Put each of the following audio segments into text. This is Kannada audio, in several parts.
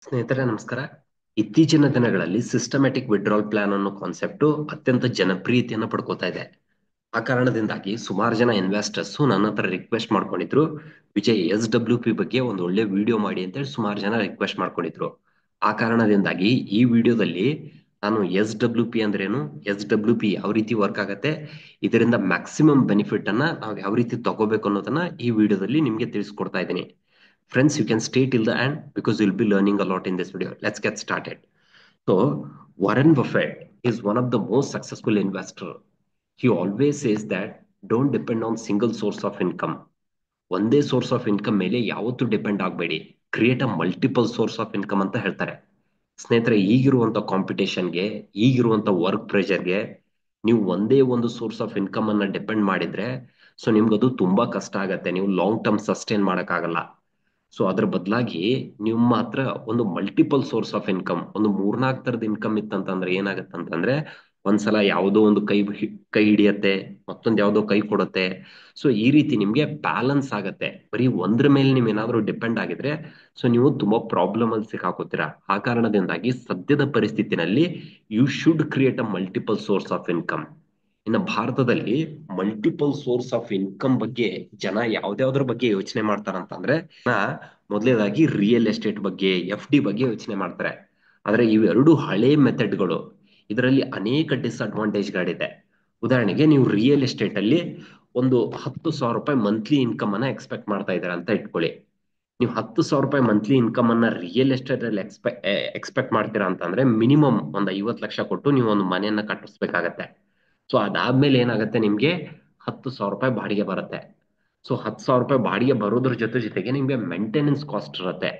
ಸ್ನೇಹಿತರೆ ನಮಸ್ಕಾರ. ಇತ್ತೀಚಿನ ದಿನಗಳಲ್ಲಿ ಸಿಸ್ಟಮ್ಯಾಟಿಕ್ ವಿಡ್ರಾಲ್ ಪ್ಲಾನ್ ಅನ್ನೋ ಕಾನ್ಸೆಪ್ಟ್ ಅತ್ಯಂತ ಜನಪ್ರಿಯತೆಯನ್ನು ಪಡ್ಕೋತಾ ಇದೆ. ಆ ಕಾರಣದಿಂದಾಗಿ ಸುಮಾರು ಜನ ಇನ್ವೆಸ್ಟರ್ಸ್ ನನ್ನ ಹತ್ರ ರಿಕ್ವೆಸ್ಟ್ ಮಾಡ್ಕೊಂಡಿದ್ರು, ವಿಜಯ್ SWP ಬಗ್ಗೆ ಒಂದು ಒಳ್ಳೆ ವಿಡಿಯೋ ಮಾಡಿ ಅಂತೇಳಿ ಸುಮಾರು ಜನ ರಿಕ್ವೆಸ್ಟ್ ಮಾಡ್ಕೊಂಡಿದ್ರು. ಆ ಕಾರಣದಿಂದಾಗಿ ಈ ವಿಡಿಯೋದಲ್ಲಿ ನಾನು SWP ಅಂದ್ರೇನು, SWP ಯಾವ ರೀತಿ ವರ್ಕ್ ಆಗತ್ತೆ, ಇದರಿಂದ ಮ್ಯಾಕ್ಸಿಮಮ್ ಬೆನಿಫಿಟ್ ಅನ್ನ ನಾವು ಯಾವ ರೀತಿ ತಗೋಬೇಕು ಅನ್ನೋದನ್ನ ಈ ವಿಡಿಯೋದಲ್ಲಿ ನಿಮ್ಗೆ ತಿಳಿಸ್ಕೊಡ್ತಾ ಇದ್ದೀನಿ. Friends, you can stay till the end because you'll be learning a lot in this video. Let's get started. So, Warren Buffett is one of the most successful investor. He always says that don't depend on single source of income. ಒಂದೇ ಸೋರ್ಸ್ ಆಫ್ ಇನ್ಕಮ್ ಮೇಲೆ ಯಾವತ್ತೂ ಡಿಪೆಂಡ್ ಆಗಬೇಡಿ, create a multiple source of income ಅಂತ ಹೇಳ್ತಾರೆ. ಸ್ನೇಹಿತರೆ, ಈಗಿರುವಂತ ಕಾಂಪಿಟೇಷನ್ಗೆ, ಈಗಿರುವಂತ ವರ್ಕ್ ಪ್ರೆಷರ್ಗೆ ನೀವು ಒಂದೇ ಒಂದು ಸೋರ್ಸ್ ಆಫ್ ಇನ್ಕಮ್ ಅನ್ನ ಡಿಪೆಂಡ್ ಮಾಡಿದ್ರೆ ಸೊ ನಿಮ್ಗದು ತುಂಬಾ ಕಷ್ಟ ಆಗತ್ತೆ. ನೀವು ಲಾಂಗ್ ಟರ್ಮ್ ಸಸ್ಟೈನ್ ಮಾಡಕ್ಕಾಗಲ್ಲ. ಸೊ ಅದ್ರ ಬದಲಾಗಿ ನಿಮ್ಮ ಹತ್ರ ಒಂದು ಮಲ್ಟಿಪಲ್ ಸೋರ್ಸ್ ಆಫ್ ಇನ್ಕಮ್, ಒಂದು ಮೂರ್ನಾಲ್ಕು ತರದ ಇನ್ಕಮ್ ಇತ್ತಂತಂದ್ರೆ ಏನಾಗತ್ತಂತಂದ್ರೆ ಒಂದ್ಸಲ ಯಾವುದೋ ಒಂದು ಕೈ ಹಿಡಿಯತ್ತೆ, ಮತ್ತೊಂದು ಯಾವುದೋ ಕೈ ಕೊಡುತ್ತೆ. ಸೊ ಈ ರೀತಿ ನಿಮ್ಗೆ ಬ್ಯಾಲೆನ್ಸ್ ಆಗತ್ತೆ. ಬರೀ ಒಂದ್ರ ಮೇಲೆ ನೀವ್ ಏನಾದ್ರೂ ಡಿಪೆಂಡ್ ಆಗಿದ್ರೆ ಸೊ ನೀವು ತುಂಬಾ ಪ್ರಾಬ್ಲಮ್ ಅಲ್ಲಿ ಸಿಕ್ಕಾಕೋತೀರಾ. ಆ ಕಾರಣದಿಂದಾಗಿ ಸದ್ಯದ ಪರಿಸ್ಥಿತಿನಲ್ಲಿ you should create a multiple source of income. ಇನ್ನು ಭಾರತದಲ್ಲಿ ಮಲ್ಟಿಪಲ್ ಸೋರ್ಸ್ ಆಫ್ ಇನ್ಕಮ್ ಬಗ್ಗೆ ಜನ ಯಾವ್ದಾವ್ದ್ರ ಬಗ್ಗೆ ಯೋಚನೆ ಮಾಡ್ತಾರಂತಂದ್ರೆ, ಮೊದಲನೇದಾಗಿ ರಿಯಲ್ ಎಸ್ಟೇಟ್ ಬಗ್ಗೆ, FD ಬಗ್ಗೆ ಯೋಚನೆ ಮಾಡ್ತಾರೆ. ಆದ್ರೆ ಇವೆರಡು ಹಳೆ ಮೆಥಡ್ಗಳು. ಇದರಲ್ಲಿ ಅನೇಕ ಡಿಸ್ಅಡ್ವಾಂಟೇಜ್ಗಳಿದೆ. ಉದಾಹರಣೆಗೆ, ನೀವು ರಿಯಲ್ ಎಸ್ಟೇಟ್ ಅಲ್ಲಿ ಒಂದು 10,000 ರೂಪಾಯಿ ಮಂತ್ಲಿ ಇನ್ಕಮ್ ಅನ್ನ ಎಕ್ಸ್ಪೆಕ್ಟ್ ಮಾಡ್ತಾ ಇದ್ದೀರಾ ಅಂತ ಇಟ್ಕೊಳ್ಳಿ. ನೀವು 10,000 ರೂಪಾಯಿ ಮಂತ್ಲಿ ಇನ್ಕಮ್ ಅನ್ನ ರಿಯಲ್ ಎಸ್ಟೇಟ್ ಅಲ್ಲಿ ಎಕ್ಸ್ಪೆಕ್ಟ್ ಮಾಡ್ತೀರಾ ಅಂತಂದ್ರೆ ಮಿನಿಮಮ್ ಒಂದು 50 ಲಕ್ಷ ಕೊಟ್ಟು ನೀವು ಒಂದು ಮನೆಯನ್ನ ಕಟ್ಟಿಸ್ಬೇಕಾಗತ್ತೆ. ಸೊ ಅದಾದ್ಮೇಲೆ ಏನಾಗುತ್ತೆ, ನಿಮ್ಗೆ 10,000 ರೂಪಾಯಿ ಬಾಡಿಗೆ ಬರುತ್ತೆ. ಸೊ 10,000 ರೂಪಾಯಿ ಬಾಡಿಗೆ ಬರೋದ್ರ ಜೊತೆಗೆ ನಿಮ್ಗೆ ಮೇಂಟೆನೆನ್ಸ್ ಕಾಸ್ಟ್ ಇರುತ್ತೆ.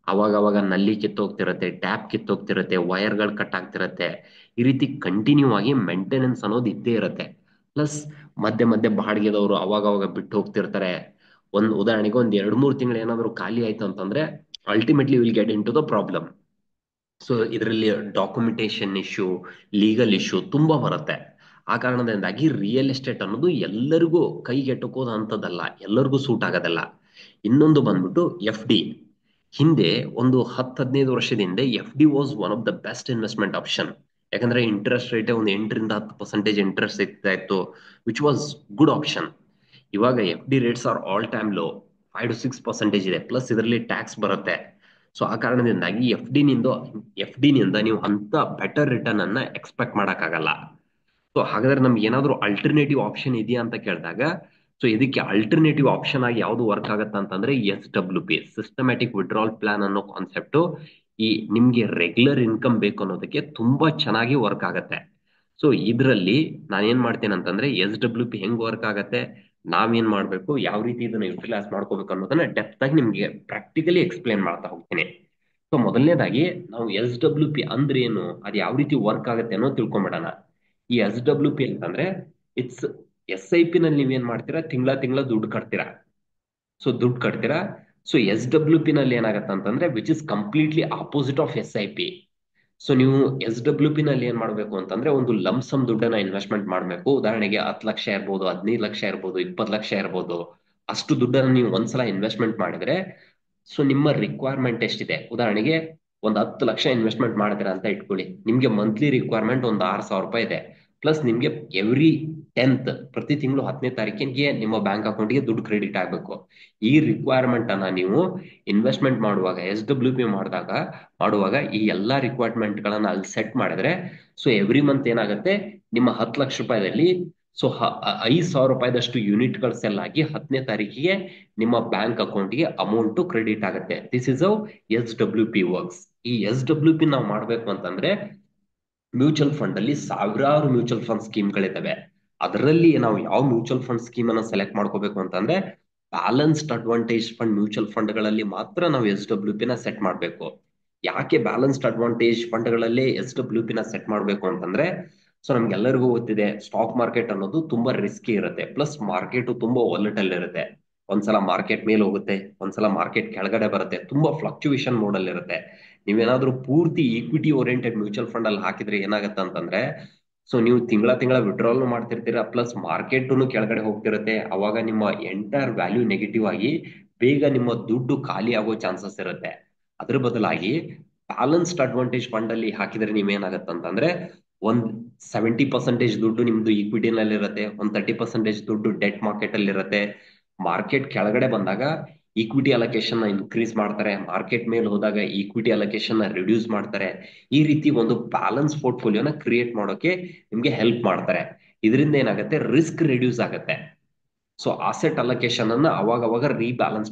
ಅವಾಗ ನಲ್ಲಿ ಕಿತ್ತೋಗ್ತಿರತ್ತೆ, ಟ್ಯಾಪ್ ಕಿತ್ತೋಗ್ತಿರತ್ತೆ, ವೈರ್ಗಳು ಕಟ್ ಆಗ್ತಿರತ್ತೆ. ಈ ರೀತಿ ಕಂಟಿನ್ಯೂ ಆಗಿ ಮೇಂಟೆನೆನ್ಸ್ ಅನ್ನೋದು ಇದ್ದೇ ಇರುತ್ತೆ. ಪ್ಲಸ್ ಮಧ್ಯೆ ಮಧ್ಯೆ ಬಾಡಿಗೆದವರು ಅವಾಗ ಬಿಟ್ಟು ಹೋಗ್ತಿರ್ತಾರೆ. ಉದಾಹರಣೆಗೆ ಒಂದ್ 2-3 ತಿಂಗಳು ಏನಾದ್ರು ಖಾಲಿ ಆಯ್ತು ಅಂತಂದ್ರೆ ultimately will get into the problem. So ಇದರಲ್ಲಿ ಡಾಕ್ಯುಮೆಂಟೇಶನ್ ಇಶ್ಯೂ, ಲೀಗಲ್ ಇಶ್ಯೂ ತುಂಬಾ ಬರುತ್ತೆ. ಆ ಕಾರಣದಿಂದಾಗಿ ರಿಯಲ್ ಎಸ್ಟೇಟ್ ಅನ್ನೋದು ಎಲ್ಲರಿಗೂ ಕೈಗೆಟುಕೋದು ಅಂತದಲ್ಲ, ಎಲ್ಲರಿಗೂ ಸೂಟ್ ಆಗೋದಲ್ಲ. ಇನ್ನೊಂದು ಬಂದ್ಬಿಟ್ಟು FD. ಹಿಂದೆ ಒಂದು 10-15 ವರ್ಷದ ಹಿಂದೆ FD was one of the best investment option. ಯಾಕಂದ್ರೆ ಇಂಟ್ರೆಸ್ಟ್ ರೇಟ್ ಒಂದು 8-10% ಇಂಟ್ರೆಸ್ಟ್ ಸಿಗ್ತಾ ಇತ್ತು, ವಿಚ್ ವಾಸ್ ಗುಡ್ ಆಪ್ಷನ್. ಇವಾಗ FD rates are all time low, 5-6% ಇದೆ. ಪ್ಲಸ್ ಇದರಲ್ಲಿ ಟ್ಯಾಕ್ಸ್ ಬರುತ್ತೆ. ಸೊ ಆ ಕಾರಣದಿಂದಾಗಿ FD ನಿಂದ ನೀವು ಅಂತ ಬೆಟರ್ ರಿಟರ್ನ್ ಅನ್ನ ಎಕ್ಸ್ಪೆಕ್ಟ್ ಮಾಡಕ್ಕಾಗಲ್ಲ. ಸೊ ಹಾಗಾದ್ರೆ ನಮ್ಗೆ ಏನಾದ್ರು ಅಲ್ಟರ್ನೇಟಿವ್ ಆಪ್ಷನ್ ಇದೆಯಾ ಅಂತ ಕೇಳಿದಾಗ, ಸೊ ಇದಕ್ಕೆ ಅಲ್ಟರ್ನೇಟಿವ್ ಆಪ್ಷನ್ ಆಗಿ ಯಾವ್ದು ವರ್ಕ್ ಆಗತ್ತೆ ಅಂತಂದ್ರೆ SWP, ಸಿಸ್ಟಮ್ಯಾಟಿಕ್ ವಿಡ್ರಾಲ್ ಪ್ಲಾನ್ ಅನ್ನೋ ಕಾನ್ಸೆಪ್ಟ್ ಈ ನಿಮ್ಗೆ ರೆಗ್ಯುಲರ್ ಇನ್ಕಮ್ ಬೇಕು ಅನ್ನೋದಕ್ಕೆ ತುಂಬಾ ಚೆನ್ನಾಗಿ ವರ್ಕ್ ಆಗತ್ತೆ. ಸೊ ಇದರಲ್ಲಿ ನಾನೇನ್ ಮಾಡ್ತೇನೆ ಅಂತಂದ್ರೆ SWP ಹೆಂಗ್ ವರ್ಕ್ ಆಗತ್ತೆ, ನಾವೇನ್ ಮಾಡ್ಬೇಕು, ಯಾವ ರೀತಿ ಇದನ್ನ ಯುಟಿಲೈಸ್ ಮಾಡ್ಕೋಬೇಕು ಅನ್ನೋದನ್ನ ಡೆಪ್ತ್ ಆಗಿ ನಿಮ್ಗೆ ಪ್ರಾಕ್ಟಿಕಲಿ ಎಕ್ಸ್ಪ್ಲೇನ್ ಮಾಡ್ತಾ ಹೋಗ್ತೀನಿ. ಸೊ ಮೊದಲನೇದಾಗಿ ನಾವು SWP ಅಂದ್ರೆ ಏನು, ಅದು ಯಾವ ರೀತಿ ವರ್ಕ್ ಆಗುತ್ತೆ ಅನ್ನೋ ತಿಳ್ಕೊಂಬಿಡೋಣ. ಈ SWP ಅಂತಂದ್ರೆ ಇಟ್ಸ್ SIP ನಲ್ಲಿ ನೀವೇನ್ ಮಾಡ್ತೀರಾ, ತಿಂಗಳ ದುಡ್ಡು ಕಟ್ತೀರಾ. ಸೊ ದುಡ್ಡು ಕಟ್ತೀರಾ. ಸೊ SWP ನಲ್ಲಿ ಏನಾಗತ್ತೆ ಅಂತಂದ್ರೆ which is completely opposite of SIP. So ನೀವು SWP ನಲ್ಲಿ ಏನ್ ಮಾಡ್ಬೇಕು ಅಂತಂದ್ರೆ ಒಂದು ಲಂಸಮ್ ದುಡ್ಡನ್ನ ಇನ್ವೆಸ್ಟ್ಮೆಂಟ್ ಮಾಡ್ಬೇಕು. ಉದಾಹರಣೆಗೆ 10 ಲಕ್ಷ ಇರ್ಬೋದು, 15 ಲಕ್ಷ ಇರ್ಬೋದು, 20 ಲಕ್ಷ ಇರ್ಬೋದು. ಅಷ್ಟು ದುಡ್ಡನ್ನ ನೀವು ಒಂದ್ಸಲ ಇನ್ವೆಸ್ಟ್ಮೆಂಟ್ ಮಾಡಿದ್ರೆ ಸೊ ನಿಮ್ಮ ರಿಕ್ವೈರ್ಮೆಂಟ್ ಎಷ್ಟಿದೆ, ಉದಾಹರಣೆಗೆ ಒಂದು 10 ಲಕ್ಷ ಇನ್ವೆಸ್ಟ್ಮೆಂಟ್ ಮಾಡಿದಿರಾ ಅಂತ ಇಟ್ಕೊಳ್ಳಿ. ನಿಮ್ಗೆ ಮಂತ್ಲಿ ರಿಕ್ವೈರ್ಮೆಂಟ್ ಒಂದು 6,000 ರೂಪಾಯಿ ಇದೆ. ಪ್ಲಸ್ ನಿಮ್ಗೆ ಎವ್ರಿ 10th, ಪ್ರತಿ ತಿಂಗಳು 10ನೇ ತಾರೀಕಿಗೆ ನಿಮ್ಮ ಬ್ಯಾಂಕ್ ಅಕೌಂಟ್ಗೆ ದುಡ್ಡು ಕ್ರೆಡಿಟ್ ಆಗಬೇಕು. ಈ ರಿಕ್ವೈರ್ಮೆಂಟ್ ಅನ್ನ ನೀವು ಇನ್ವೆಸ್ಟ್ಮೆಂಟ್ ಮಾಡುವಾಗ, SWP ಮಾಡುವಾಗ ಈ ಎಲ್ಲಾ ರಿಕ್ವೈರ್ಮೆಂಟ್ ಗಳನ್ನ ಅಲ್ಲಿ ಸೆಟ್ ಮಾಡಿದ್ರೆ ಸೊ ಎವ್ರಿ ಮಂತ್ ಏನಾಗುತ್ತೆ, ನಿಮ್ಮ 10 ಲಕ್ಷ ರೂಪಾಯಿದಲ್ಲಿ ಸೊ 5,000 ರೂಪಾಯಿದಷ್ಟು ಯೂನಿಟ್ಗಳು ಸೆಲ್ ಆಗಿ 10ನೇ ತಾರೀಕಿಗೆ ನಿಮ್ಮ ಬ್ಯಾಂಕ್ ಅಕೌಂಟ್ಗೆ ಅಮೌಂಟ್ ಕ್ರೆಡಿಟ್ ಆಗುತ್ತೆ. This is how SWP works. ಈ SWP ನಾವು ಮಾಡ್ಬೇಕು ಅಂತಂದ್ರೆ ಮ್ಯೂಚುವಲ್ ಫಂಡ್ ಅಲ್ಲಿ ಸಾವಿರಾರು ಮ್ಯೂಚುವಲ್ ಫಂಡ್ ಸ್ಕೀಮ್ಗಳಿದ್ದಾವೆ. ಅದರಲ್ಲಿ ನಾವು ಯಾವ ಮ್ಯೂಚುವಲ್ ಫಂಡ್ ಸ್ಕೀಮ್ ಅನ್ನ ಸೆಲೆಕ್ಟ್ ಮಾಡ್ಕೋಬೇಕು ಅಂತಂದ್ರೆ ಬ್ಯಾಲೆನ್ಸ್ಡ್ ಅಡ್ವಾಂಟೇಜ್ ಫಂಡ್ ಮ್ಯೂಚುವಲ್ ಫಂಡ್ಗಳಲ್ಲಿ ಮಾತ್ರ ನಾವು SWP ನ ಸೆಟ್ ಮಾಡಬೇಕು. ಯಾಕೆ ಬ್ಯಾಲೆನ್ಸ್ಡ್ ಅಡ್ವಾಂಟೇಜ್ ಫಂಡ್ಗಳಲ್ಲಿ SWP ನ ಸೆಟ್ ಮಾಡಬೇಕು ಅಂತಂದ್ರೆ, ಸೊ ನಮ್ಗೆಲ್ಲರಿಗೂ ಗೊತ್ತಿದೆ ಸ್ಟಾಕ್ ಮಾರ್ಕೆಟ್ ಅನ್ನೋದು ತುಂಬಾ ರಿಸ್ಕಿ ಇರುತ್ತೆ. ಪ್ಲಸ್ ಮಾರ್ಕೆಟ್ ತುಂಬಾ ವಾಲಟೈಲ್ ಇರುತ್ತೆ. ಒಂದ್ಸಲ ಮಾರ್ಕೆಟ್ ಮೇಲೆ ಹೋಗುತ್ತೆ, ಒಂದ್ಸಲ ಮಾರ್ಕೆಟ್ ಕೆಳಗಡೆ ಬರುತ್ತೆ, ತುಂಬಾ ಫ್ಲಕ್ಚುಯೇಷನ್ ಮೋಡ್ ಅಲ್ಲಿ ಇರುತ್ತೆ. ನೀವೇನಾದ್ರೂ ಪೂರ್ತಿ ಈಕ್ವಿಟಿ ಓರಿಯೆಂಟೆಡ್ ಮ್ಯೂಚುವಲ್ ಫಂಡ್ ಅಲ್ಲಿ ಹಾಕಿದ್ರೆ ಏನಾಗತ್ತೆ ಅಂತಂದ್ರೆ ಸೊ ನೀವು ತಿಂಗಳ ವಿಡ್ರಾಲ್ ಮಾಡ್ತಿರ್ತೀರಾ, ಪ್ಲಸ್ ಮಾರ್ಕೆಟ್ನು ಕೆಳಗಡೆ ಹೋಗ್ತಿರುತ್ತೆ. ಅವಾಗ ನಿಮ್ಮ ಎಂಟೈರ್ ವ್ಯಾಲ್ಯೂ ನೆಗೆಟಿವ್ ಆಗಿ ಬೇಗ ನಿಮ್ಮ ದುಡ್ಡು ಖಾಲಿ ಆಗೋ ಚಾನ್ಸಸ್ ಇರುತ್ತೆ. ಅದ್ರ ಬದಲಾಗಿ ಬ್ಯಾಲೆನ್ಸ್ಡ್ ಅಡ್ವಾಂಟೇಜ್ ಫಂಡ್ ಅಲ್ಲಿ ಹಾಕಿದ್ರೆ ನೀವೇನಾಗತ್ತಂತಂದ್ರೆ ಒಂದ್ 70% ದುಡ್ಡು ನಿಮ್ದು ಈಕ್ವಿಟಿನಲ್ಲಿ ಇರುತ್ತೆ, ಒಂದ್ 30% ದುಡ್ಡು ಡೆಟ್ ಮಾರ್ಕೆಟ್ ಅಲ್ಲಿ ಇರುತ್ತೆ. ಮಾರ್ಕೆಟ್ ಕೆಳಗಡೆ ಬಂದಾಗ ಈಕ್ವಿಟಿ ಅಲೋಕೇಶನ್ ನ ಇನ್ಕ್ರೀಸ್ ಮಾಡ್ತಾರೆ, ಮಾರ್ಕೆಟ್ ಮೇಲೆ ಹೋದಾಗ ಈಕ್ವಿಟಿ ಅಲೋಕೇಶನ್ ನ ರಿಡ್ಯೂಸ್ ಮಾಡ್ತಾರೆ. ಈ ರೀತಿ ಒಂದು ಬ್ಯಾಲೆನ್ಸ್ ಪೋರ್ಟ್ಫೋಲಿಯೋನ ಕ್ರಿಯೇಟ್ ಮಾಡೋಕೆ ನಿಮ್ಗೆ ಹೆಲ್ಪ್ ಮಾಡ್ತಾರೆ. ಇದರಿಂದ ಏನಾಗುತ್ತೆ, ರಿಸ್ಕ್ ರಿಡ್ಯೂಸ್ ಆಗುತ್ತೆ. ಸೊ ಆಸೆಟ್ ಅಲೋಕೇಶನ್ ಅನ್ನ ಅವಾಗ ಅವಾಗ ರೀಬ್ಯಾಲೆನ್ಸ್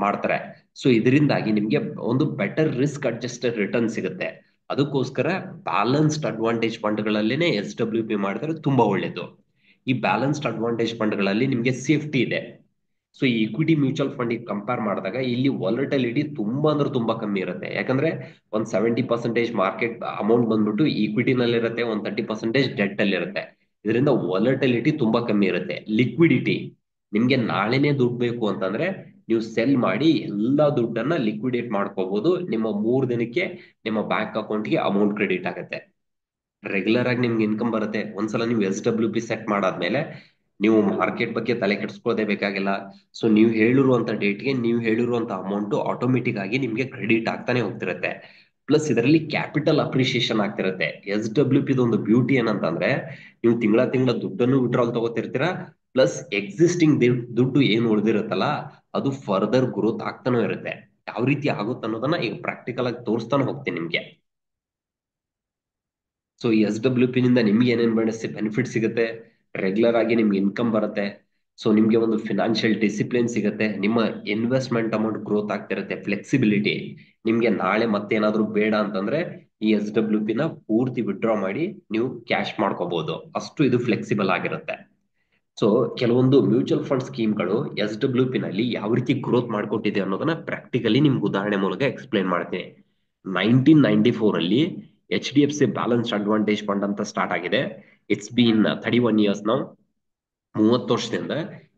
ಮಾಡ್ತಾರೆ. ಸೊ ಇದರಿಂದಾಗಿ ನಿಮ್ಗೆ ಒಂದು ಬೆಟರ್ ರಿಸ್ಕ್ ಅಡ್ಜಸ್ಟೆಡ್ ರಿಟರ್ನ್ ಸಿಗುತ್ತೆ. ಅದಕ್ಕೋಸ್ಕರ ಬ್ಯಾಲೆನ್ಸ್ಡ್ ಅಡ್ವಾಂಟೇಜ್ ಫಂಡ್ಗಳಲ್ಲಿನೇ SWP ಮಾಡಿದ್ರೆ ತುಂಬಾ ಒಳ್ಳೇದು. ಈ ಬ್ಯಾಲೆನ್ಸ್ಡ್ ಅಡ್ವಾಂಟೇಜ್ ಫಂಡ್ಗಳಲ್ಲಿ ನಿಮ್ಗೆ ಸೇಫ್ಟಿ ಇದೆ. ಸೊ ಈ ಇಕ್ವಿಟಿ ಮ್ಯೂಚುವಲ್ ಫಂಡ್ ಕಂಪೇರ್ ಮಾಡಿದಾಗ ಇಲ್ಲಿ ವಾಲಟಿಲಿಟಿ ತುಂಬಾ ಅಂದ್ರೆ ತುಂಬಾ ಕಮ್ಮಿ ಇರುತ್ತೆ. ಯಾಕಂದ್ರೆ ಒಂದ್ 70% ಮಾರ್ಕೆಟ್ ಅಮೌಂಟ್ ಬಂದ್ಬಿಟ್ಟು ಈಕ್ವಿಟಿನಲ್ಲಿ ಇರುತ್ತೆ, ಒಂದ್ 30% ಡೆಟ್ ಅಲ್ಲಿ ಇರುತ್ತೆ. ಇದರಿಂದ ವಾಲಟಿಲಿಟಿ ತುಂಬಾ ಕಮ್ಮಿ ಇರುತ್ತೆ. ಲಿಕ್ವಿಡಿಟಿ, ನಿಮ್ಗೆ ನಾಳೆನೇ ದುಡ್ಡು ಬೇಕು ಅಂತಂದ್ರೆ ನೀವು ಸೆಲ್ ಮಾಡಿ ಎಲ್ಲಾ ದುಡ್ಡನ್ನ ಲಿಕ್ವಿಡೇಟ್ ಮಾಡ್ಕೋಬಹುದು. ನಿಮ್ಮ 3 ದಿನಕ್ಕೆ ನಿಮ್ಮ ಬ್ಯಾಂಕ್ ಅಕೌಂಟ್ಗೆ ಅಮೌಂಟ್ ಕ್ರೆಡಿಟ್ ಆಗುತ್ತೆ. ರೆಗ್ಯುಲರ್ ಆಗಿ ನಿಮ್ಗೆ ಇನ್ಕಮ್ ಬರುತ್ತೆ. ಒಂದ್ಸಲ ನೀವು SWP ಸೆಟ್ ಮಾಡಾದ್ಮೇಲೆ ನೀವು ಮಾರ್ಕೆಟ್ ಬಗ್ಗೆ ತಲೆ ಕೆಡಿಸ್ಕೊಳ್ಳೋದೇ ಬೇಕಾಗಿಲ್ಲ. ಸೊ ನೀವು ಹೇಳಿರುವಂತ ಡೇಟ್ಗೆ ನೀವು ಹೇಳಿರುವಂತ ಅಮೌಂಟ್ ಆಟೋಮೆಟಿಕ್ ಆಗಿ ನಿಮ್ಗೆ ಕ್ರೆಡಿಟ್ ಆಗ್ತಾನೆ ಹೋಗ್ತಿರುತ್ತೆ. ಪ್ಲಸ್ ಇದರಲ್ಲಿ ಕ್ಯಾಪಿಟಲ್ ಅಪ್ರಿಸಿಯೇಷನ್ ಆಗ್ತಿರುತ್ತೆ. SWP ಒಂದು ಬ್ಯೂಟಿ ಏನಂತಂದ್ರೆ ನೀವು ತಿಂಗಳ ತಿಂಗಳ ದುಡ್ಡನ್ನು ವಿಡ್ರಾಲ್ ತಗೋತಿರ್ತೀರಾ, ಪ್ಲಸ್ ಎಕ್ಸಿಸ್ಟಿಂಗ್ ದುಡ್ಡು ಏನು ಉಳಿದಿರುತ್ತಲ್ಲ ಅದು ಫರ್ದರ್ ಗ್ರೋತ್ ಆಗ್ತಾನೂ ಇರುತ್ತೆ. ಯಾವ ರೀತಿ ಆಗುತ್ತೆ ಅನ್ನೋದನ್ನ ಈಗ ಪ್ರಾಕ್ಟಿಕಲ್ ಆಗಿ ತೋರಿಸ್ತಾನೆ ಹೋಗ್ತೀನಿ ನಿಮ್ಗೆ. ಸೊ ಈ SWP ನಿಂದ ನಿಮ್ಗೆ ಏನೇನ್ ಬೆನಿಫಿಟ್ ಸಿಗುತ್ತೆ, ರೆಗ್ಯುಲರ್ ಆಗಿ ನಿಮ್ಗೆ ಇನ್ಕಮ್ ಬರುತ್ತೆ. ಸೊ ನಿಮ್ಗೆ ಒಂದು ಫಿನಾನ್ಷಿಯಲ್ ಡಿಸಿಪ್ಲಿನ್ ಸಿಗುತ್ತೆ, ನಿಮ್ಮ ಇನ್ವೆಸ್ಟ್ಮೆಂಟ್ ಅಮೌಂಟ್ ಗ್ರೋತ್ ಆಗ್ತಿರುತ್ತೆ, ಫ್ಲೆಕ್ಸಿಬಿಲಿಟಿ. ನಿಮ್ಗೆ ನಾಳೆ ಮತ್ತೇನಾದ್ರೂ ಬೇಡ ಅಂತಂದ್ರೆ ಈ SWP ನ ಪೂರ್ತಿ ವಿಡ್ರಾ ಮಾಡಿ ನೀವು ಕ್ಯಾಶ್ ಮಾಡ್ಕೋಬಹುದು. ಅಷ್ಟು ಇದು ಫ್ಲೆಕ್ಸಿಬಲ್ ಆಗಿರುತ್ತೆ. ಸೊ ಕೆಲವೊಂದು ಮ್ಯೂಚುವಲ್ ಫಂಡ್ ಸ್ಕೀಮ್ಗಳು SWP ನಲ್ಲಿ ಯಾವ ರೀತಿ ಗ್ರೋತ್ ಮಾಡ್ಕೊಟ್ಟಿದೆ ಅನ್ನೋದನ್ನ ಪ್ರಾಕ್ಟಿಕಲಿ ನಿಮ್ಗೆ ಉದಾಹರಣೆ ಮೂಲಕ ಎಕ್ಸ್ಪ್ಲೈನ್ ಮಾಡ್ತೀನಿ. 1994 ಅಲ್ಲಿ HDFC ಬ್ಯಾಲೆನ್ಸ್ಡ್ ಅಡ್ವಾಂಟೇಜ್ ಫಂಡ್ ಅಂತ ಸ್ಟಾರ್ಟ್ ಆಗಿದೆ. ಇಟ್ಸ್ ಬೀನ್ 31 ಇಯರ್ಸ್ ನಾವು, 30 ವರ್ಷದಿಂದ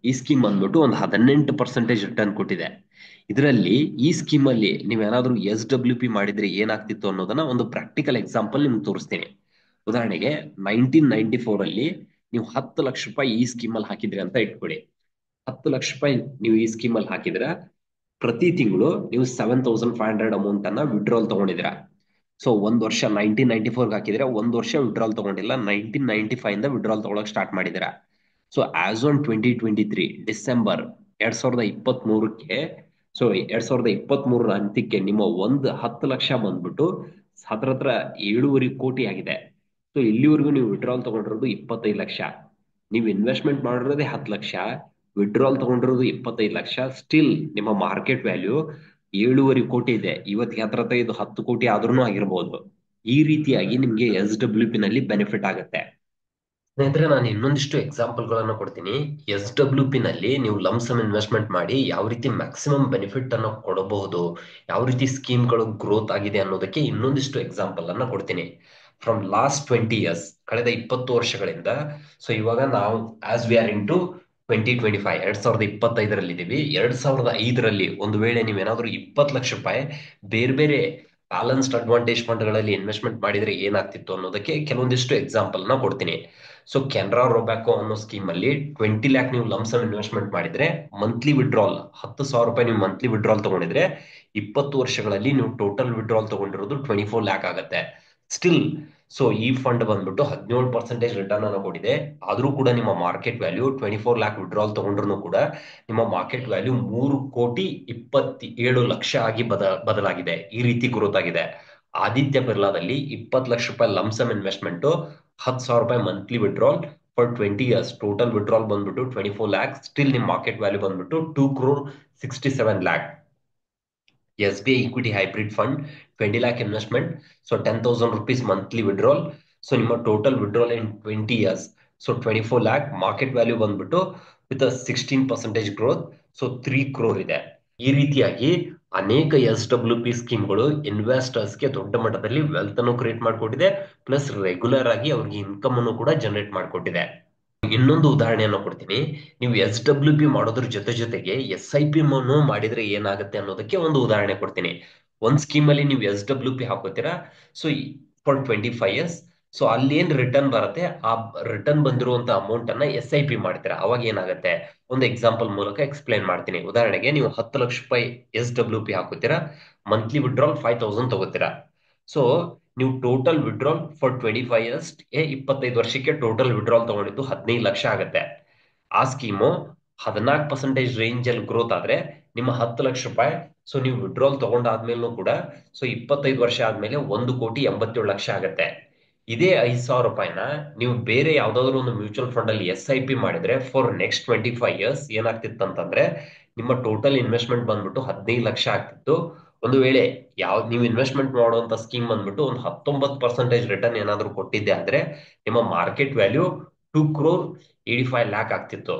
ಈ ಸ್ಕೀಮ್ ಬಂದ್ಬಿಟ್ಟು ಒಂದು 18% ರಿಟರ್ನ್ ಕೊಟ್ಟಿದೆ. ಇದರಲ್ಲಿ ಈ ಸ್ಕೀಮ್ ಅಲ್ಲಿ ನೀವೇನಾದ್ರೂ SWP ಮಾಡಿದ್ರೆ ಏನಾಗ್ತಿತ್ತು ಅನ್ನೋದನ್ನ ಒಂದು ಪ್ರಾಕ್ಟಿಕಲ್ ಎಕ್ಸಾಂಪಲ್ ನಿಮ್ಗೆ ತೋರಿಸ್ತೀನಿ. ಉದಾಹರಣೆಗೆ 1994 ಅಲ್ಲಿ ನೀವು 10 ಲಕ್ಷ ರೂಪಾಯಿ ಈ ಸ್ಕೀಮ್ ಅಲ್ಲಿ ಹಾಕಿದ್ರಿ ಅಂತ ಇಟ್ಕೊಳ್ಳಿ. 10 ಲಕ್ಷ ರೂಪಾಯಿ ನೀವು ಈ ಸ್ಕೀಮ್ ಅಲ್ಲಿ ಹಾಕಿದ್ರ ಪ್ರತಿ ತಿಂಗಳು ನೀವು 7500 ಅಮೌಂಟ್ ಅನ್ನ ವಿಡ್ರಾಲ್ ತಗೊಂಡಿದ್ದೀರಾ. ಸೊ ಒಂದ್ ವರ್ಷ 1994 ಹಾಕಿದ್ರೆ ಒಂದ್ ವರ್ಷ ವಿಡ್ರಾಲ್ ತಗೊಂಡಿಲ್ಲ, 1995 ಇಂದ ವಿಡ್ರಾಲ್ ತಗೊಳಕ್ ಸ್ಟಾರ್ಟ್ ಮಾಡಿದ್ದೀರಾ. ಸೊ ಆಸ್ ಆನ್ 2023 ಡಿಸೆಂಬರ್ 2023ಕ್ಕೆ, ಸೊ 2023 ಅಂತ್ಯಕ್ಕೆ ನಿಮ್ಮ 10 ಲಕ್ಷ ಬಂದ್ಬಿಟ್ಟು ಹತ್ರ 7.5 ಕೋಟಿ ಆಗಿದೆ. ಸೊ ಇಲ್ಲಿವರೆಗೂ ನೀವು ವಿಡ್ರಾಲ್ ತಗೊಂಡಿರೋದು 25 ಲಕ್ಷ, ನೀವು ಇನ್ವೆಸ್ಟ್ಮೆಂಟ್ ಮಾಡಿರೋದೇ 10 ಲಕ್ಷ, ವಿಡ್ರಾಲ್ ತಗೊಂಡಿರೋದು 25 ಲಕ್ಷ. ಸ್ಟಿಲ್ ನಿಮ್ಮ ಮಾರ್ಕೆಟ್ ವ್ಯಾಲ್ಯೂ 7.5 ಕೋಟಿ ಇದೆ. ಇವತ್ತಿಗೆ ಹತ್ರ ಇದು 10 ಕೋಟಿ ಆದ್ರೂ ಆಗಿರ್ಬೋದು. ಈ ರೀತಿಯಾಗಿ ನಿಮ್ಗೆ SWP ನಲ್ಲಿ ಬೆನಿಫಿಟ್ ಆಗುತ್ತೆ. ಸ್ನೇಹಿತರೆ, ನಾನು ಇನ್ನೊಂದಿಷ್ಟು ಎಕ್ಸಾಂಪಲ್ ಗಳನ್ನ ಕೊಡ್ತೀನಿ. SWP ನಲ್ಲಿ ನೀವು ಲಂಸಮ್ ಇನ್ವೆಸ್ಟ್ಮೆಂಟ್ ಮಾಡಿ ಯಾವ ರೀತಿ ಮ್ಯಾಕ್ಸಿಮಮ್ ಬೆನಿಫಿಟ್ ಅನ್ನು ಕೊಡಬಹುದು, ಯಾವ ರೀತಿ ಸ್ಕೀಮ್ಗಳು ಗ್ರೋತ್ ಆಗಿದೆ ಅನ್ನೋದಕ್ಕೆ ಇನ್ನೊಂದಿಷ್ಟು ಎಕ್ಸಾಂಪಲ್ ಅನ್ನ ಕೊಡ್ತೀನಿ. ಫ್ರಮ್ ಲಾಸ್ಟ್ 20 ಇಯರ್ಸ್, ಕಳೆದ 20 ವರ್ಷಗಳಿಂದ. ಸೊ ಇವಾಗ ನಾವು as we are into 2025, 2025ರಲ್ಲಿ ಇದೀವಿ. 2005ರಲ್ಲಿ ಒಂದು ವೇಳೆ ನೀವೇನಾದ್ರೂ 20 ಲಕ್ಷ ರೂಪಾಯಿ ಬೇರೆ ಬೇರೆ ಬ್ಯಾಲೆನ್ಸ್ಡ್ ಅಡ್ವಾಂಟೇಜ್ ಫಂಡ್ಗಳಲ್ಲಿ ಇನ್ವೆಸ್ಟ್ಮೆಂಟ್ ಮಾಡಿದ್ರೆ ಏನಾಗ್ತಿತ್ತು ಅನ್ನೋದಕ್ಕೆ ಕೆಲವೊಂದಿಷ್ಟು ಎಕ್ಸಾಂಪಲ್ ನ ಕೊಡ್ತೀನಿ. ಸೊ ಕೆನರಾ ರೋಬ್ಯಾಕೋ ಅನ್ನೋ ಸ್ಕೀಮ್ ಅಲ್ಲಿ 20 ಲ್ಯಾಕ್ ನೀವು ಲಂಸಮ್ ಇನ್ವೆಸ್ಟ್ಮೆಂಟ್ ಮಾಡಿದ್ರೆ ಮಂತ್ಲಿ ವಿಡ್ರಾಲ್ 10,000 ರೂಪಾಯಿ ನೀವು ಮಂತ್ಲಿ ವಿಡ್ರಾಲ್ ತಗೊಂಡಿದ್ರೆ 20 ವರ್ಷಗಳಲ್ಲಿ ನೀವು ಟೋಟಲ್ ವಿಡ್ರಾಲ್ ತಗೊಂಡಿರೋದು 24 ಲ್ಯಾಕ್ ಆಗುತ್ತೆ. ಸ್ಟಿಲ್ ಸೊ ಈ ಫಂಡ್ ಬಂದ್ಬಿಟ್ಟು 17% ರಿಟರ್ನ್ ಅನ್ನು ಕೊಟ್ಟಿದೆ. ಆದ್ರೂ ಕೂಡ ನಿಮ್ಮ ಮಾರ್ಕೆಟ್ ವ್ಯಾಲ್ಯೂ 24 ಲ್ಯಾಕ್ ವಿಡ್ರಾಲ್ ತಗೊಂಡ್ರು ಕೂಡ ನಿಮ್ಮ ಮಾರ್ಕೆಟ್ ವ್ಯಾಲ್ಯೂ 3,27,00,000 ಆಗಿ ಬದಲಾಗಿದೆ. ಈ ರೀತಿ ಗ್ರೋತ್ ಆಗಿದೆ. ಆದಿತ್ಯ ಬಿರ್ಲಾದಲ್ಲಿ 20 ಲಕ್ಷ ರೂಪಾಯಿ ಲಂಸಮ್ ಇನ್ವೆಸ್ಟ್ಮೆಂಟ್, 10,000 ರೂಪಾಯಿ monthly withdrawal for 20 years, total withdrawal ಬಂದ್ಬಿಟ್ಟು 24 ಲ್ಯಾಕ್. ಸ್ಟಿಲ್ ನಿಮ್ಮ ಮಾರ್ಕೆಟ್ ವ್ಯಾಲ್ಯೂ ಬಂದ್ಬಿಟ್ಟು 2,67,00,000. SBI Equity Hybrid Fund 20 lakh investment, so 10,000 rupees monthly withdrawal. So ನಿಮ್ಮ total withdrawal in 20 years, so 24 lakh. market value ಬಂದ್ಬಿಟ್ಟು with a 16% growth, so 3 crore ಇದೆ. ಈ ರೀತಿಯಾಗಿ ಅನೇಕ SWP ಸ್ಕೀಮ್ಗಳು ಇನ್ವೆಸ್ಟರ್ಸ್ಗೆ ದೊಡ್ಡ ಮಟ್ಟದಲ್ಲಿ ವೆಲ್ತ್ ಅನ್ನು ಕ್ರಿಯೇಟ್ ಮಾಡಿಕೊಟ್ಟಿದೆ, ಪ್ಲಸ್ ರೆಗ್ಯುಲರ್ ಆಗಿ ಅವ್ರಿಗೆ ಇನ್ಕಮ್ ಅನ್ನು ಕೂಡ ಜನರೇಟ್ ಮಾಡಿಕೊಟ್ಟಿದೆ. ಇನ್ನೊಂದು ಉದಾಹರಣೆಯನ್ನು ಕೊಡ್ತೀನಿ. ನೀವು SWP ಮಾಡೋದ್ರ ಜೊತೆಗೆ SIP ಮಾಡಿದ್ರೆ ಏನಾಗುತ್ತೆ ಅನ್ನೋದಕ್ಕೆ ಒಂದು ಉದಾಹರಣೆ ಕೊಡ್ತೀನಿ. ಒಂದ್ ಸ್ಕೀಮ್ ಅಲ್ಲಿ ನೀವು SWP ಹಾಕೋತೀರಾ, ಸೊ ಫಾರ್ 25 ಇಯರ್ಸ್. ಸೊ ಅಲ್ಲಿ ಏನ್ ರಿಟರ್ನ್ ಬರುತ್ತೆ, ಆ ರಿಟರ್ನ್ ಬಂದಿರುವಂತ ಅಮೌಂಟ್ ಅನ್ನ SIP ಮಾಡ್ತೀರಾ. ಅವಾಗ ಏನಾಗುತ್ತೆ, ಒಂದು ಎಕ್ಸಾಂಪಲ್ ಮೂಲಕ ಎಕ್ಸ್ಪ್ಲೈನ್ ಮಾಡ್ತೀನಿ. ಉದಾಹರಣೆಗೆ ನೀವು 10 ಲಕ್ಷ ರೂಪಾಯಿ SWP ಹಾಕೋತೀರಾ, ಮಂತ್ಲಿ ವಿಡ್ರಾಲ್ 5000 ತಗೋತೀರಾ. ಸೊ ನೀವು ಟೋಟಲ್ ವಿಡ್ರಾಲ್ ಫಾರ್ 25 ಇಯರ್ಸ್ 25 ವರ್ಷಕ್ಕೆ ಟೋಟಲ್ ವಿಡ್ರಾಲ್ ತಗೊಂಡಿದ್ದು 15 ಲಕ್ಷ ಆಗುತ್ತೆ. ಆ ಸ್ಕೀಮು 14% ರೇಂಜ್ ಅಲ್ಲಿ ಗ್ರೋತ್ ಆದ್ರೆ ನಿಮ್ಮ 10 ಲಕ್ಷ ರೂಪಾಯಿ. ಸೊ ನೀವು ವಿಡ್ರಾಲ್ ತಗೊಂಡಾದ್ಮೇಲೂ ಕೂಡ ಸೊ 25 ವರ್ಷ ಆದ್ಮೇಲೆ 1,87,00,000 ಆಗುತ್ತೆ. ಇದೇ 5,000 ರೂಪಾಯಿನ ನೀವು ಬೇರೆ ಯಾವ್ದಾದ್ರು ಒಂದು ಮ್ಯೂಚುವಲ್ ಫಂಡ್ ಅಲ್ಲಿ SIP ಮಾಡಿದ್ರೆ ಫಾರ್ ನೆಕ್ಸ್ಟ್ 25 ಇಯರ್ಸ್ ಏನಾಗ್ತಿತ್ತು ಅಂತಂದ್ರೆ ನಿಮ್ಮ ಟೋಟಲ್ ಇನ್ವೆಸ್ಟ್ಮೆಂಟ್ ಬಂದ್ಬಿಟ್ಟು 15 ಲಕ್ಷ ಆಗ್ತಿತ್ತು. ಒಂದು ವೇಳೆ ನೀವು ಇನ್ವೆಸ್ಟ್ಮೆಂಟ್ ಮಾಡುವಂತ ಸ್ಕೀಮ್ ಬಂದ್ಬಿಟ್ಟು ಒಂದು 19% ರಿಟರ್ನ್ ಏನಾದ್ರು ಕೊಟ್ಟಿದ್ದೆ ಆದ್ರೆ ನಿಮ್ಮ ಮಾರ್ಕೆಟ್ ವ್ಯಾಲ್ಯೂ 2,85,00,000 ಆಗ್ತಿತ್ತು.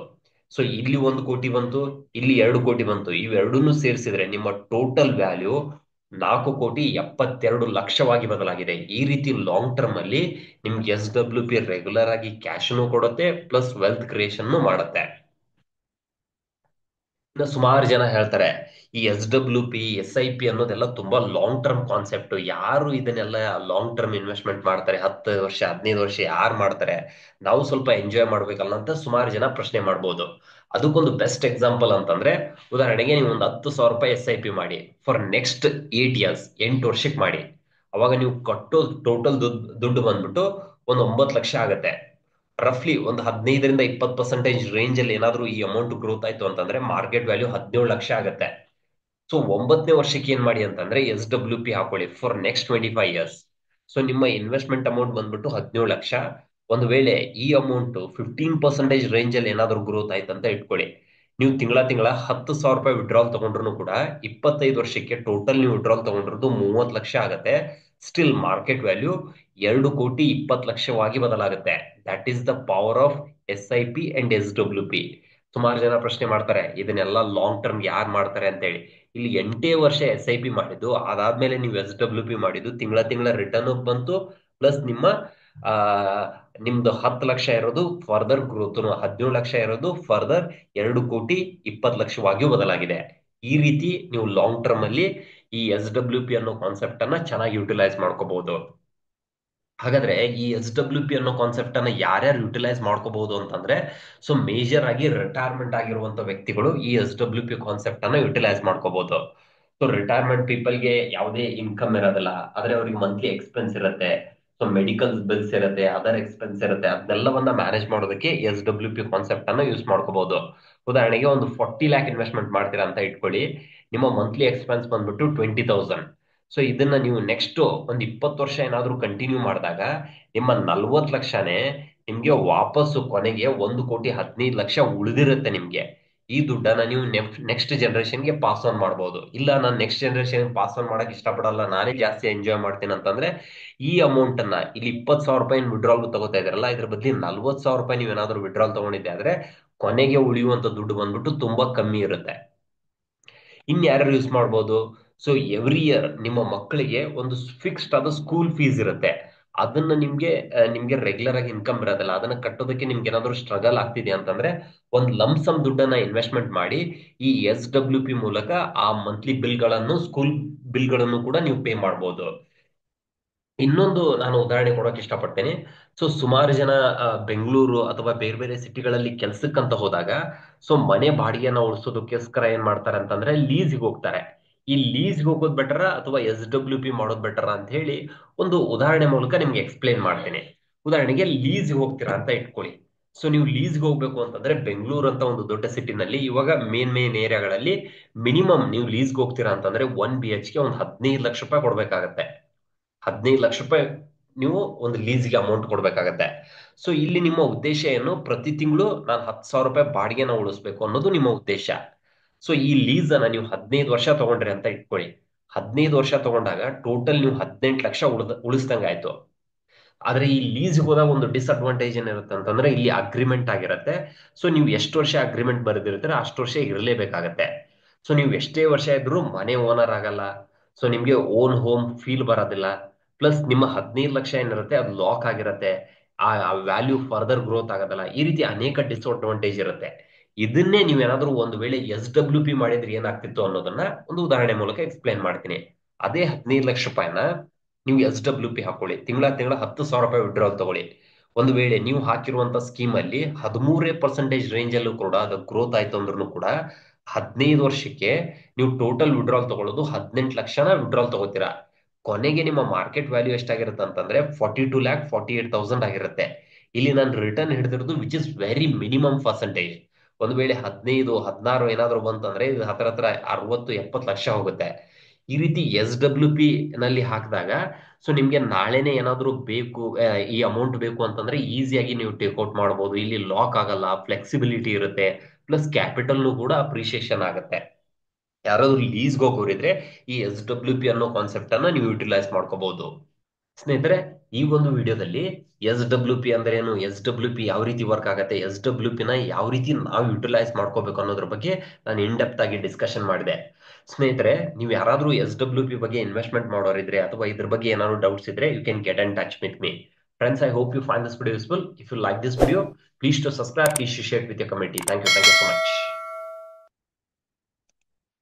ಸೊ ಇಲ್ಲಿ 1 ಕೋಟಿ ಬಂತು, ಇಲ್ಲಿ 2 ಕೋಟಿ ಬಂತು. ಇವೆರಡನ್ನೂ ಸೇರಿಸಿದ್ರೆ ನಿಮ್ಮ ಟೋಟಲ್ ವ್ಯಾಲ್ಯೂ 4,72,00,000ವಾಗಿ ಬದಲಾಗಿದೆ. ಈ ರೀತಿ ಲಾಂಗ್ ಟರ್ಮ್ ಅಲ್ಲಿ ನಿಮ್ಗೆ SWP ರೆಗ್ಯುಲರ್ ಆಗಿ ಕ್ಯಾಶ್ನು ಕೊಡುತ್ತೆ ಪ್ಲಸ್ ವೆಲ್ತ್ ಕ್ರಿಯೇಷನ್ ಮಾಡುತ್ತೆ. ಇನ್ನು ಸುಮಾರು ಜನ ಹೇಳ್ತಾರೆ ಈ SWP SIP ಅನ್ನೋದೆಲ್ಲ ತುಂಬಾ ಲಾಂಗ್ ಟರ್ಮ್ ಕಾನ್ಸೆಪ್ಟ್, ಯಾರು ಇದನ್ನೆಲ್ಲ ಲಾಂಗ್ ಟರ್ಮ್ ಇನ್ವೆಸ್ಟ್ಮೆಂಟ್ ಮಾಡ್ತಾರೆ, 10 ವರ್ಷ 15 ವರ್ಷ ಯಾರು ಮಾಡ್ತಾರೆ, ನಾವು ಸ್ವಲ್ಪ ಎಂಜಾಯ್ ಮಾಡ್ಬೇಕಲ್ಲ ಅಂತ ಸುಮಾರು ಜನ ಪ್ರಶ್ನೆ ಮಾಡ್ಬೋದು. ಅದಕ್ಕೊಂದು ಬೆಸ್ಟ್ ಎಕ್ಸಾಂಪಲ್ ಅಂತಂದ್ರೆ ಉದಾಹರಣೆಗೆ ನೀವು ಒಂದು 10,000 ರೂಪಾಯಿ SIP ಮಾಡಿ ಫಾರ್ ನೆಕ್ಸ್ಟ್ 8 ಇಯರ್ಸ್ 8 ವರ್ಷಕ್ಕೆ ಮಾಡಿ. ಅವಾಗ ನೀವು ಕಟ್ಟೋ ಟೋಟಲ್ ದುಡ್ಡು ಬಂದ್ಬಿಟ್ಟು ಒಂದು 9 ಲಕ್ಷ ಆಗುತ್ತೆ. ರಫ್ಲಿ ಒಂದು 15-20% ರೇಂಜ್ ಅಲ್ಲಿ ಏನಾದ್ರೂ ಈ ಅಮೌಂಟ್ ಗ್ರೋತ್ ಆಯ್ತು ಅಂತಂದ್ರೆ ಮಾರ್ಕೆಟ್ ವ್ಯಾಲ್ಯೂ 17 ಲಕ್ಷ ಆಗುತ್ತೆ. ಸೊ 9ನೇ ವರ್ಷಕ್ಕೆ ಏನ್ ಮಾಡಿ ಅಂತಂದ್ರೆ SWP ಹಾಕೊಳ್ಳಿ ಫಾರ್ ನೆಕ್ಸ್ಟ್ 25 ಇಯರ್ಸ್. ಸೊ ನಿಮ್ಮ ಇನ್ವೆಸ್ಟ್ಮೆಂಟ್ ಅಮೌಂಟ್ ಬಂದ್ಬಿಟ್ಟು 17 ಲಕ್ಷ. ಒಂದು ವೇಳೆ ಈ ಅಮೌಂಟ್ 15% ರೇಂಜ್ ಅಲ್ಲಿ ಏನಾದ್ರೂ ಗ್ರೋತ್ ಆಯ್ತು ಅಂತ ಇಟ್ಕೊಳ್ಳಿ, ನೀವು ತಿಂಗಳ ತಿಂಗಳ 10,000 ರೂಪಾಯಿ ವಿಡ್ರಾಲ್ ತಗೊಂಡ್ರು ಕೂಡ 25 ವರ್ಷಕ್ಕೆ ಟೋಟಲ್ ನೀವು ವಿಡ್ರಾಲ್ ತಗೊಂಡಿರೋದು 30 ಲಕ್ಷ ಆಗುತ್ತೆ. ಸ್ಟಿಲ್ ಮಾರ್ಕೆಟ್ ವ್ಯಾಲ್ಯೂ 2,20,00,000ವಾಗಿ ಬದಲಾಗುತ್ತೆ. That is the power of SIP and SWP. ಸುಮಾರು ಜನ ಪ್ರಶ್ನೆ ಮಾಡ್ತಾರೆ ಇದನ್ನೆಲ್ಲ ಲಾಂಗ್ ಟರ್ಮ್ ಯಾರು ಮಾಡ್ತಾರೆ ಅಂತ ಹೇಳಿ. ಇಲ್ಲಿ 8 ವರ್ಷ SIP ಮಾಡಿದ್ದು, ಅದಾದ್ಮೇಲೆ ನೀವು SWP ಮಾಡಿದ್ದು, ತಿಂಗಳ ತಿಂಗಳ ರಿಟರ್ನ್ ಬಂತು ಪ್ಲಸ್ ಆ ನಿಮ್ದು 10 ಲಕ್ಷ ಇರೋದು ಫರ್ದರ್ ಗ್ರೋತ್, 17 ಲಕ್ಷ ಇರೋದು ಫರ್ದರ್ 2,20,00,000ವಾಗಿಯೂ ಬದಲಾಗಿದೆ. ಈ ರೀತಿ ನೀವು ಲಾಂಗ್ ಟರ್ಮ್ ಅಲ್ಲಿ ಈ SWP ಅನ್ನೋ ಕಾನ್ಸೆಪ್ಟ್ ಅನ್ನ ಚೆನ್ನಾಗಿ ಯುಟಿಲೈಸ್ ಮಾಡ್ಕೋಬಹುದು. ಹಾಗಾದ್ರೆ ಈ SWP ಅನ್ನೋ ಕಾನ್ಸೆಪ್ಟ್ ಅನ್ನ ಯಾರ್ಯಾರು ಯುಟಿಲೈಸ್ ಮಾಡ್ಕೋಬಹುದು ಅಂತಂದ್ರೆ ಸೊ ಮೇಜರ್ ಆಗಿ ರಿಟೈರ್ಮೆಂಟ್ ಆಗಿರುವಂತ ವ್ಯಕ್ತಿಗಳು ಈ SWP ಕಾನ್ಸೆಪ್ಟ್ ಅನ್ನ ಯುಟಿಲೈಸ್ ಮಾಡ್ಕೋಬಹುದು. ಸೊ ರಿಟೈರ್ಮೆಂಟ್ ಪೀಪಲ್ಗೆ ಯಾವುದೇ ಇನ್ಕಮ್ ಇರೋದಿಲ್ಲ, ಆದ್ರೆ ಅವ್ರಿಗೆ ಮಂತ್ಲಿ ಎಕ್ಸ್ಪೆನ್ಸ್ ಇರುತ್ತೆ. ಸೊ ಮೆಡಿಕಲ್ ಬಿಲ್ಸ್ ಇರುತ್ತೆ, ಅದರ್ ಎಕ್ಸ್ಪೆನ್ಸ್ ಇರುತ್ತೆ, ಅದನ್ನೆಲ್ಲವನ್ನ ಮ್ಯಾನೇಜ್ ಮಾಡೋದಕ್ಕೆ SWP ಕಾನ್ಸೆಪ್ಟ್ ಅನ್ನ ಯೂಸ್ ಮಾಡ್ಕೋಬಹುದು. ಉದಾಹರಣೆಗೆ ಒಂದು 40 ಲ್ಯಾಕ್ ಇನ್ವೆಸ್ಟ್ಮೆಂಟ್ ಮಾಡ್ತೀರಾ ಅಂತ ಇಟ್ಕೊಳ್ಳಿ, ನಿಮ್ಮ ಮಂತ್ಲಿ ಎಕ್ಸ್ಪೆನ್ಸ್ ಬಂದ್ಬಿಟ್ಟು 20,000. ಸೊ ಇದನ್ನ ನೀವು ನೆಕ್ಸ್ಟ್ ಒಂದು 20 ವರ್ಷ ಏನಾದ್ರೂ ಕಂಟಿನ್ಯೂ ಮಾಡಿದಾಗ ನಿಮ್ಮ 40 ಲಕ್ಷನೇ ನಿಮ್ಗೆ ವಾಪಸ್ಸು ಕೊನೆಗೆ 1,15,00,000 ಉಳಿದಿರುತ್ತೆ ನಿಮ್ಗೆ. ಈ ದುಡ್ಡನ್ನ ನೀವು ನೆಕ್ಸ್ಟ್ ಜನರೇಷನ್ಗೆ ಪಾಸ್ ಆನ್ ಮಾಡ್ಬೋದು. ಇಲ್ಲ ನಾನು ನೆಕ್ಸ್ಟ್ ಜನರೇಷನ್ ಪಾಸ್ ಆನ್ ಮಾಡಕ್ ಇಷ್ಟಪಡಲ್ಲ, ನಾನೇ ಜಾಸ್ತಿ ಎಂಜಾಯ್ ಮಾಡ್ತೀನಿ ಅಂತಂದ್ರೆ ಈ ಅಮೌಂಟ್ ಅನ್ನ ಇಲ್ಲಿ 20,000 ರೂಪಾಯಿ ವಿಡ್ರಾಲ್ ತಗೋತಾ ಇದಾರಲ್ಲ, ಇದ್ರ ಬದಲಿ 40,000 ರೂಪಾಯಿ ನೀವು ಏನಾದ್ರು ವಿಡ್ರಾಲ್ ತಗೊಂಡಿದ್ದೆ ಆದ್ರೆ ಕೊನೆಗೆ ಉಳಿಯುವಂತ ದುಡ್ಡು ಬಂದ್ಬಿಟ್ಟು ತುಂಬಾ ಕಮ್ಮಿ ಇರುತ್ತೆ. ಯಾರ್ಯಾರು ಯೂಸ್ ಮಾಡ್ಬೋದು? ಸೊ ಎವ್ರಿ ಇಯರ್ ನಿಮ್ಮ ಮಕ್ಕಳಿಗೆ ಒಂದು ಫಿಕ್ಸ್ಡ್ ಆದ ಸ್ಕೂಲ್ ಫೀಸ್ ಇರುತ್ತೆ. ಅದನ್ನ ನಿಮ್ಗೆ ರೆಗ್ಯುಲರ್ ಆಗಿ ಇನ್ಕಮ್ ಇರೋದಿಲ್ಲ, ಅದನ್ನ ಕಟ್ಟೋದಕ್ಕೆ ನಿಮ್ಗೆ ಏನಾದ್ರು ಸ್ಟ್ರಗಲ್ ಆಗ್ತಿದೆ ಅಂತಂದ್ರೆ ಒಂದು ಲಂಸಮ್ ದುಡ್ಡನ್ನ ಇನ್ವೆಸ್ಟ್ಮೆಂಟ್ ಮಾಡಿ ಈ SWP ಮೂಲಕ ಆ ಮಂತ್ಲಿ ಸ್ಕೂಲ್ ಬಿಲ್ಗಳನ್ನು ಕೂಡ ನೀವು ಪೇ ಮಾಡ್ಬೋದು. ಇನ್ನೊಂದು ನಾನು ಉದಾಹರಣೆ ಕೊಡೋಕೆ ಇಷ್ಟಪಡ್ತೇನೆ. ಸೊ ಸುಮಾರು ಜನ ಬೆಂಗಳೂರು ಅಥವಾ ಬೇರೆ ಬೇರೆ ಸಿಟಿಗಳಲ್ಲಿ ಕೆಲ್ಸಕ್ಕಂತ ಹೋದಾಗ ಸೊ ಮನೆ ಬಾಡಿಗೆನ ಉಳಿಸೋದಕ್ಕೋಸ್ಕರ ಏನ್ ಮಾಡ್ತಾರೆ ಅಂತಂದ್ರೆ ಲೀಸ್ಗೆ ಹೋಗ್ತಾರೆ. ಈ ಲೀಸ್ಗೆ ಹೋಗೋದು ಬೆಟರ ಅಥವಾ SWP ಮಾಡೋದು ಬೆಟರ ಅಂತ ಹೇಳಿ ಒಂದು ಉದಾಹರಣೆ ಮೂಲಕ ನಿಮ್ಗೆ ಎಕ್ಸ್ಪ್ಲೇನ್ ಮಾಡ್ತೇನೆ. ಉದಾಹರಣೆಗೆ ಲೀಸ್ಗೆ ಹೋಗ್ತೀರಾ ಅಂತ ಇಟ್ಕೊಳ್ಳಿ. ಸೊ ನೀವು ಲೀಸ್ಗೆ ಹೋಗ್ಬೇಕು ಅಂತಂದ್ರೆ ಬೆಂಗಳೂರು ಅಂತ ಒಂದು ದೊಡ್ಡ ಸಿಟಿನಲ್ಲಿ ಇವಾಗ ಮೇನ್ ಏರಿಯಾಗಳಲ್ಲಿ ಮಿನಿಮಮ್ ನೀವು ಲೀಸ್ಗೆ ಹೋಗ್ತೀರಾ ಅಂತಂದ್ರೆ 1 BHK ಒಂದು 15 ಲಕ್ಷ ರೂಪಾಯಿ ಕೊಡ್ಬೇಕಾಗತ್ತೆ. 15 ಲಕ್ಷ ರೂಪಾಯಿ ನೀವು ಒಂದು ಲೀಸ್ಗೆ ಅಮೌಂಟ್ ಕೊಡ್ಬೇಕಾಗತ್ತೆ. ಸೊ ಇಲ್ಲಿ ನಿಮ್ಮ ಉದ್ದೇಶ ಏನು? ಪ್ರತಿ ತಿಂಗಳು ನಾನು 10,000 ರೂಪಾಯಿ ಬಾಡಿಗೆನ ಉಳಿಸ್ಬೇಕು ಅನ್ನೋದು ನಿಮ್ಮ ಉದ್ದೇಶ. ಸೊ ಈ ಲೀಸ್ ಅನ್ನ ನೀವು 15 ವರ್ಷ ತಗೊಂಡ್ರಿ ಅಂತ ಇಟ್ಕೊಳ್ಳಿ. 15 ವರ್ಷ ತಗೊಂಡಾಗ ಟೋಟಲ್ ನೀವು 18 ಲಕ್ಷ ಉಳಿಸ್ದಂಗಾಯ್ತು. ಆದ್ರೆ ಈ ಲೀಸ್ ಹೋದಾಗ ಒಂದು ಡಿಸ್ಅಡ್ವಾಂಟೇಜ್ ಏನಿರುತ್ತೆ ಅಂತಂದ್ರೆ ಇಲ್ಲಿ ಅಗ್ರಿಮೆಂಟ್ ಆಗಿರುತ್ತೆ. ಸೊ ನೀವು ಎಷ್ಟು ವರ್ಷ ಅಗ್ರಿಮೆಂಟ್ ಬರೆದಿರ್ತೀರ ಅಷ್ಟು ವರ್ಷ ಇರಲೇಬೇಕಾಗತ್ತೆ. ಸೊ ನೀವು ಎಷ್ಟೇ ವರ್ಷ ಇದ್ರೂ ಮನೆ ಓನರ್ ಆಗಲ್ಲ. ಸೊ ನಿಮ್ಗೆ ಓನ್ ಹೋಮ್ ಫೀಲ್ ಬರೋದಿಲ್ಲ. ಪ್ಲಸ್ ನಿಮ್ಮ 15 ಲಕ್ಷ ಏನಿರುತ್ತೆ ಅದು ಲಾಕ್ ಆಗಿರುತ್ತೆ. ಆ ವ್ಯಾಲ್ಯೂ ಫರ್ದರ್ ಗ್ರೋತ್ ಆಗೋದಲ್ಲ. ಈ ರೀತಿ ಅನೇಕ ಡಿಸ್ಅಡ್ವಾಂಟೇಜ್ ಇರುತ್ತೆ. ಇದನ್ನೇ ನೀವೇನಾದ್ರೂ ಒಂದು ವೇಳೆ SWP ಮಾಡಿದ್ರೆ ಏನಾಗ್ತಿತ್ತು ಅನ್ನೋದನ್ನ ಒಂದು ಉದಾಹರಣೆ ಮೂಲಕ ಎಕ್ಸ್ಪ್ಲೈನ್ ಮಾಡ್ತೀನಿ. ಅದೇ 15 ಲಕ್ಷ ರೂಪಾಯಿನ ನೀವು SWP ಹಾಕೊಳ್ಳಿ, ತಿಂಗಳ ತಿಂಗಳ 10,000 ರೂಪಾಯಿ ವಿಡ್ರಾಲ್ ತಗೊಳ್ಳಿ. ಒಂದು ವೇಳೆ ನೀವು ಹಾಕಿರುವಂತ ಸ್ಕೀಮ್ ಅಲ್ಲಿ 13% ರೇಂಜ್ ಅಲ್ಲೂ ಕೂಡ ಅದು ಗ್ರೋತ್ ಆಯ್ತು ಅಂದ್ರೂ ಕೂಡ 15 ವರ್ಷಕ್ಕೆ ನೀವು ಟೋಟಲ್ ವಿಡ್ರಾಲ್ ತಗೊಳ್ಳೋದು 18 ಲಕ್ಷನ ವಿಡ್ರಾಲ್ ತಗೋತೀರಾ. ಕೊನೆಗೆ ನಿಮ್ಮ ಮಾರ್ಕೆಟ್ ವ್ಯಾಲ್ಯೂ ಎಷ್ಟಾಗಿರುತ್ತೆ ಅಂತಂದ್ರೆ 42,48,000 ಆಗಿರುತ್ತೆ. ಇಲ್ಲಿ ನಾನು ರಿಟರ್ನ್ ಹಿಡಿದಿರೋದು which is very minimum percentage. ಒಂದು ವೇಳೆ 15, 16 ಏನಾದ್ರು ಬಂತಂದ್ರೆ ಇದು ಹತ್ರ 60-70 ಲಕ್ಷ ಹೋಗುತ್ತೆ. ಈ ರೀತಿ SWP ನಲ್ಲಿ ಹಾಕಿದಾಗ ಸೊ ನಿಮ್ಗೆ ನಾಳೆನೆ ಏನಾದ್ರು ಬೇಕು, ಈ ಅಮೌಂಟ್ ಬೇಕು ಅಂತಂದ್ರೆ ಈಸಿಯಾಗಿ ನೀವು ಟೇಕ್ಔಟ್ ಮಾಡಬಹುದು. ಇಲ್ಲಿ ಲಾಕ್ ಆಗಲ್ಲ, ಫ್ಲೆಕ್ಸಿಬಿಲಿಟಿ ಇರುತ್ತೆ, ಪ್ಲಸ್ ಕ್ಯಾಪಿಟಲ್ನು ಕೂಡ ಅಪ್ರಿಸಿಯೇಷನ್ ಆಗುತ್ತೆ. ಯಾರಾದ್ರೂ ಲೀಸ್ಗೆ ಹೋಗೋರಿದ್ರೆ ಈ SWP ಅನ್ನೋ ಕಾನ್ಸೆಪ್ಟ್ ಅನ್ನ ನೀವು ಯುಟಿಲೈಸ್ ಮಾಡ್ಕೋಬಹುದು. ಸ್ನೇಹಿತರೆ, ಈ ಒಂದು ವಿಡಿಯೋದಲ್ಲಿ SWP ಅಂದ್ರೆ ಏನು, SWP ಯಾವ ರೀತಿ ವರ್ಕ್ ಆಗುತ್ತೆ, SWP ನ ಯಾವ ರೀತಿ ನಾವು ಯುಟಿಲೈಸ್ ಮಾಡ್ಕೋಬೇಕು ಅನ್ನೋದ್ರ ಬಗ್ಗೆ ನಾನು ಇನ್ ಡೆಪ್ತ್ ಆಗಿ ಡಿಸ್ಕಷನ್ ಮಾಡಿದೆ. ಸ್ನೇಹಿತರೆ, ನೀವು ಯಾರಾದ್ರೂ SWP ಬಗ್ಗೆ ಇನ್ವೆಸ್ಟ್ಮೆಂಟ್ ಮಾಡೋರಿದ್ರೆ ಅಥವಾ ಇದ್ರ ಬಗ್ಗೆ ಏನಾದ್ರು ಡೌಟ್ಸ್ ಇದ್ರೆ you can get in touch with me. Friends, I hope you find this video useful. If you like this video, please to subscribe, please to share it with your community. Thank you so much.